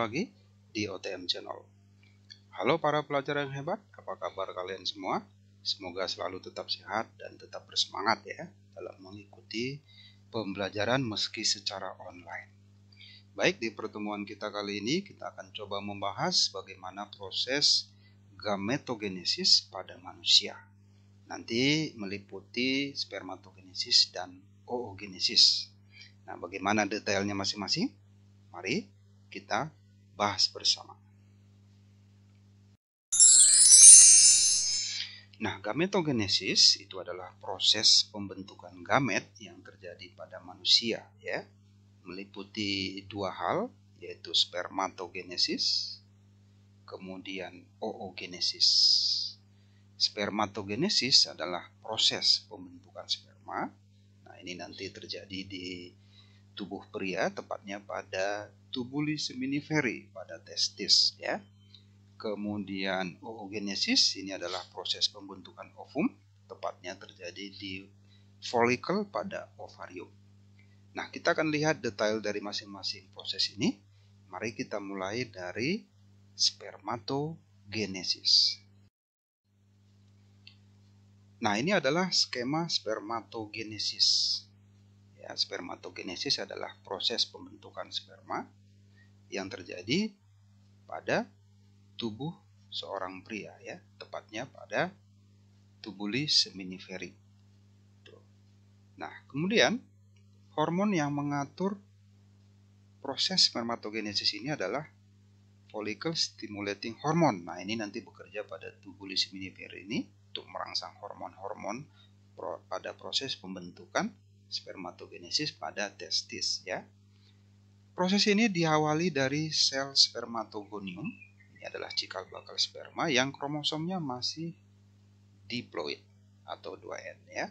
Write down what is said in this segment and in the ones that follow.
lagi di OTM Channel. Halo para pelajar yang hebat, apa kabar kalian semua? Semoga selalu tetap sehat dan tetap bersemangat ya dalam mengikuti pembelajaran meski secara online. Baik, di pertemuan kita kali ini kita akan coba membahas bagaimana proses gametogenesis pada manusia. Nanti meliputi spermatogenesis dan oogenesis. Nah, bagaimana detailnya masing-masing? Mari kita bahas bersama. Nah, gametogenesis itu adalah proses pembentukan gamet yang terjadi pada manusia ya. Meliputi dua hal, yaitu spermatogenesis kemudian oogenesis. Spermatogenesis adalah proses pembentukan sperma. Nah, ini nanti terjadi di tubuh pria, tepatnya pada tubulis seminiferi, pada testis ya. Kemudian oogenesis ini adalah proses pembentukan ovum, tepatnya terjadi di folikel pada ovarium. Nah, kita akan lihat detail dari masing-masing proses ini. Mari kita mulai dari spermatogenesis. Nah, ini adalah skema spermatogenesis. Ya, spermatogenesis adalah proses pembentukan sperma yang terjadi pada tubuh seorang pria ya, tepatnya pada tubulis seminiferi. Nah, kemudian hormon yang mengatur proses spermatogenesis ini adalah follicle stimulating hormone. Nah, ini nanti bekerja pada tubulis seminiferi ini untuk merangsang hormon-hormon pada proses pembentukan spermatogenesis pada testis ya. Proses ini diawali dari sel spermatogonium. Ini adalah cikal bakal sperma yang kromosomnya masih diploid atau 2N ya.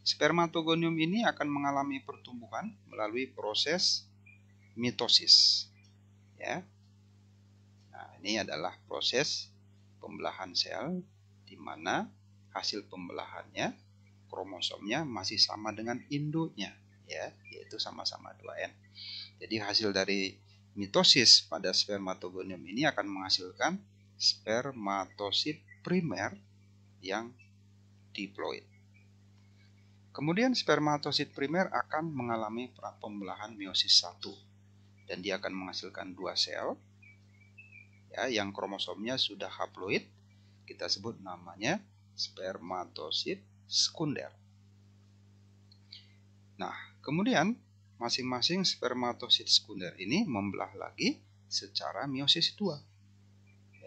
Spermatogonium ini akan mengalami pertumbuhan melalui proses mitosis ya. Nah, ini adalah proses pembelahan sel di mana hasil pembelahannya kromosomnya masih sama dengan induknya ya, yaitu sama-sama 2N. Jadi hasil dari mitosis pada spermatogonium ini akan menghasilkan spermatosit primer yang diploid. Kemudian spermatosit primer akan mengalami pembelahan meiosis 1 dan dia akan menghasilkan 2 sel ya, yang kromosomnya sudah haploid. Kita sebut namanya spermatosit sekunder. Nah, kemudian masing-masing spermatosit sekunder ini membelah lagi secara meiosis 2.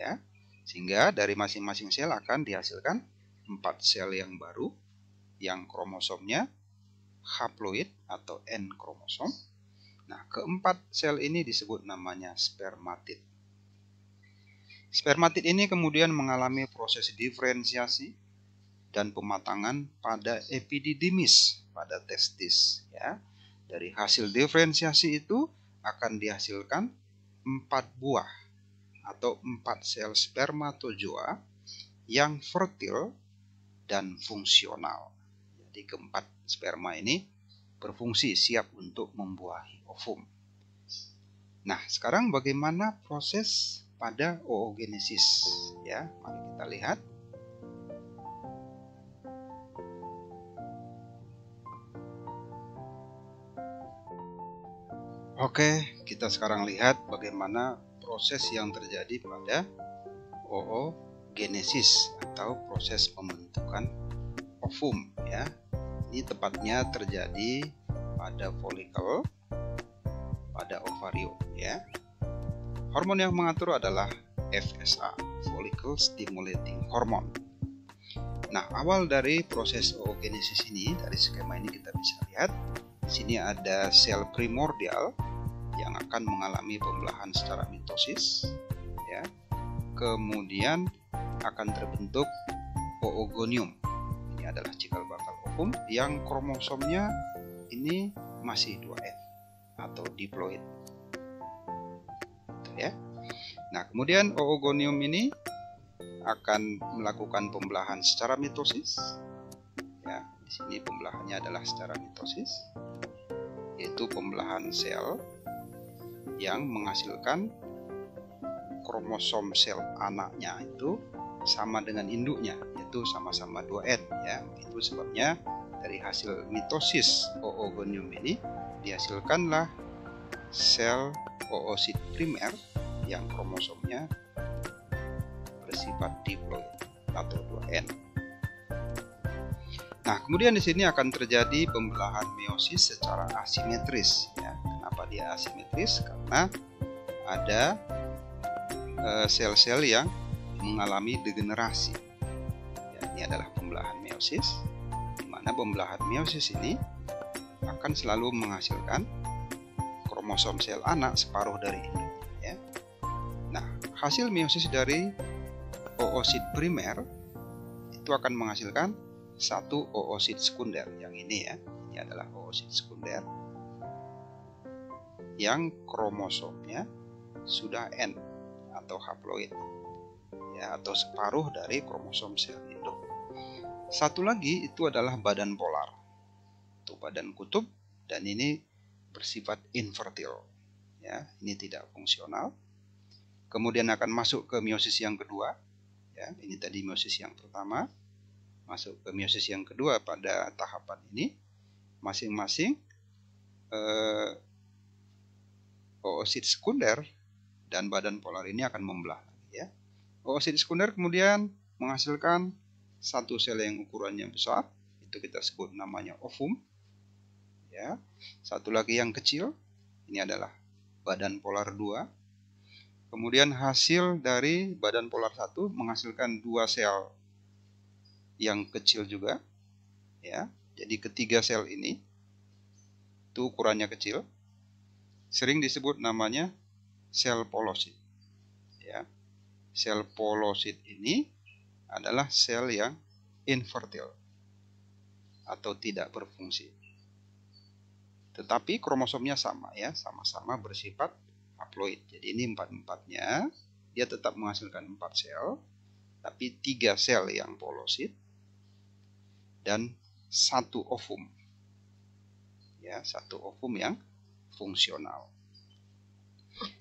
Ya. Sehingga dari masing-masing sel akan dihasilkan 4 sel yang baru yang kromosomnya haploid atau N kromosom. Nah, keempat sel ini disebut namanya spermatid. Spermatid ini kemudian mengalami proses diferensiasi dan pematangan pada epididymis, pada testis ya. Dari hasil diferensiasi itu akan dihasilkan 4 buah atau 4 sel spermatozoa yang fertil dan fungsional. Jadi keempat sperma ini berfungsi siap untuk membuahi ovum. Nah, sekarang bagaimana proses pada oogenesis ya? Mari kita lihat. Oke, kita sekarang lihat bagaimana proses yang terjadi pada oogenesis atau proses pembentukan ovum ya. Ini tepatnya terjadi pada folikel pada ovarium ya. Hormon yang mengatur adalah FSH, follicle stimulating hormone. Nah, awal dari proses oogenesis ini, dari skema ini kita bisa lihat di sini ada sel primordial yang akan mengalami pembelahan secara mitosis ya. Kemudian akan terbentuk oogonium. Ini adalah cikal bakal ovum yang kromosomnya ini masih 2N atau diploid. Ya. Nah, kemudian oogonium ini akan melakukan pembelahan secara mitosis. Ya, di sini pembelahannya adalah secara mitosis, yaitu pembelahan sel yang menghasilkan kromosom sel anaknya itu sama dengan induknya, yaitu sama-sama 2N ya. Itu sebabnya dari hasil mitosis oogonium ini dihasilkanlah sel oosit primer yang kromosomnya bersifat diploid atau 2N. Nah, kemudian di sini akan terjadi pembelahan meiosis secara asimetris ya. Kenapa dia asimetris? Karena ada sel-sel yang mengalami degenerasi. Ya, ini adalah pembelahan meiosis, di mana pembelahan meiosis ini akan selalu menghasilkan kromosom sel anak separuh dari induk. Ya. Nah, hasil meiosis dari oosit primer itu akan menghasilkan satu oosit sekunder. Yang ini ya, ini adalah oosit sekunder yang kromosomnya sudah N atau haploid ya, atau separuh dari kromosom sel induk. Satu lagi itu adalah badan polar, itu badan kutub, dan ini bersifat infertil ya, ini tidak fungsional. Kemudian akan masuk ke meiosis yang kedua ya, ini tadi meiosis yang pertama, masuk ke meiosis yang kedua. Pada tahapan ini masing-masing oosit sekunder dan badan polar ini akan membelah ya. Oosit sekunder kemudian menghasilkan satu sel yang ukurannya besar, itu kita sebut namanya ovum ya. Satu lagi yang kecil, ini adalah badan polar 2. Kemudian hasil dari badan polar 1 menghasilkan dua sel yang kecil juga ya. Jadi ketiga sel ini itu ukurannya kecil, sering disebut namanya sel polosit ya. Sel polosit ini adalah sel yang infertil atau tidak berfungsi, tetapi kromosomnya sama ya, sama-sama bersifat haploid. Jadi ini empat-empatnya dia tetap menghasilkan 4 sel, tapi 3 sel yang polosit dan 1 ovum ya, 1 ovum yang fungsional.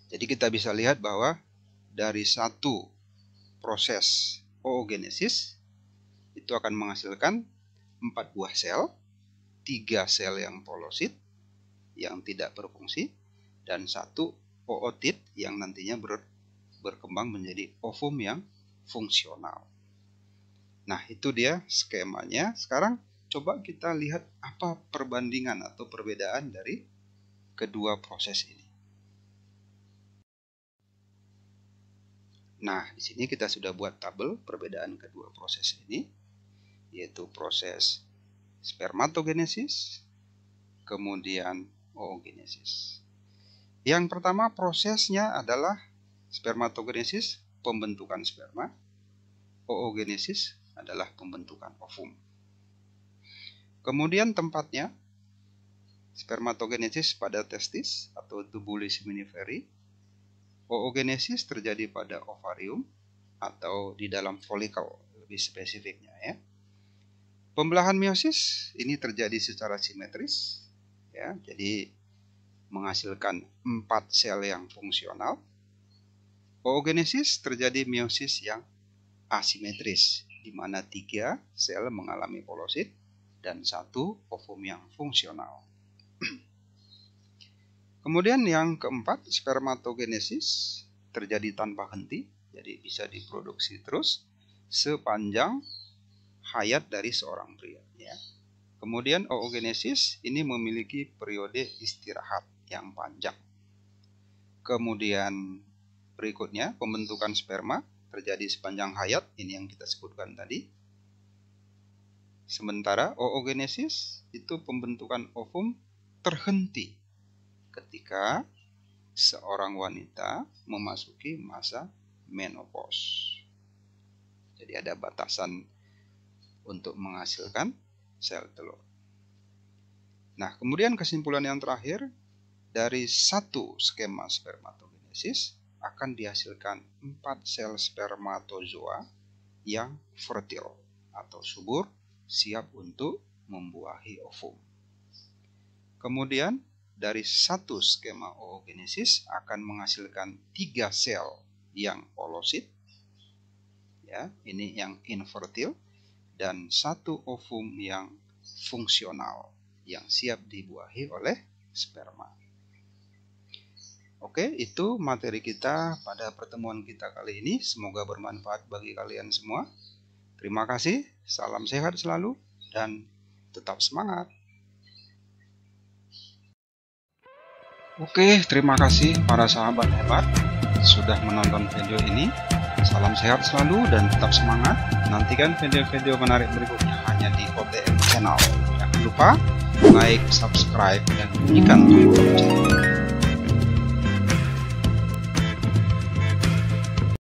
Jadi kita bisa lihat bahwa dari satu proses oogenesis itu akan menghasilkan 4 buah sel, 3 sel yang polosit yang tidak berfungsi, dan 1 ootit yang nantinya berkembang menjadi ovum yang fungsional. Nah, itu dia skemanya. Sekarang coba kita lihat apa perbandingan atau perbedaan dari kedua proses ini. Nah, di sini kita sudah buat tabel perbedaan kedua proses ini, yaitu proses spermatogenesis, kemudian oogenesis. Yang pertama prosesnya adalah spermatogenesis, pembentukan sperma. Oogenesis adalah pembentukan ovum. Kemudian tempatnya, spermatogenesis pada testis atau tubulis miniferi. Oogenesis terjadi pada ovarium atau di dalam folikel, lebih spesifiknya ya. Pembelahan meiosis ini terjadi secara simetris ya, jadi menghasilkan 4 sel yang fungsional. Oogenesis terjadi meiosis yang asimetris, di mana 3 sel mengalami polosit dan 1 ovum yang fungsional. Kemudian yang keempat, spermatogenesis terjadi tanpa henti, jadi bisa diproduksi terus sepanjang hayat dari seorang pria. Ya. Kemudian oogenesis ini memiliki periode istirahat yang panjang. Kemudian berikutnya pembentukan sperma terjadi sepanjang hayat, ini yang kita sebutkan tadi. Sementara oogenesis itu pembentukan ovum terhenti ketika seorang wanita memasuki masa menopause. Jadi ada batasan untuk menghasilkan sel telur. Nah, kemudian kesimpulan yang terakhir, dari satu skema spermatogenesis akan dihasilkan 4 sel spermatozoa yang fertil atau subur, siap untuk membuahi ovum. Kemudian dari satu skema oogenesis akan menghasilkan 3 sel yang polosit, ya, ini yang infertil, dan 1 ovum yang fungsional yang siap dibuahi oleh sperma. Oke, itu materi kita pada pertemuan kita kali ini. Semoga bermanfaat bagi kalian semua. Terima kasih, salam sehat selalu, dan tetap semangat. Oke, terima kasih para sahabat hebat sudah menonton video ini. Salam sehat selalu dan tetap semangat. Nantikan video-video menarik berikutnya hanya di OTM Channel. Jangan lupa like, subscribe, dan bunyikan tombol lonceng.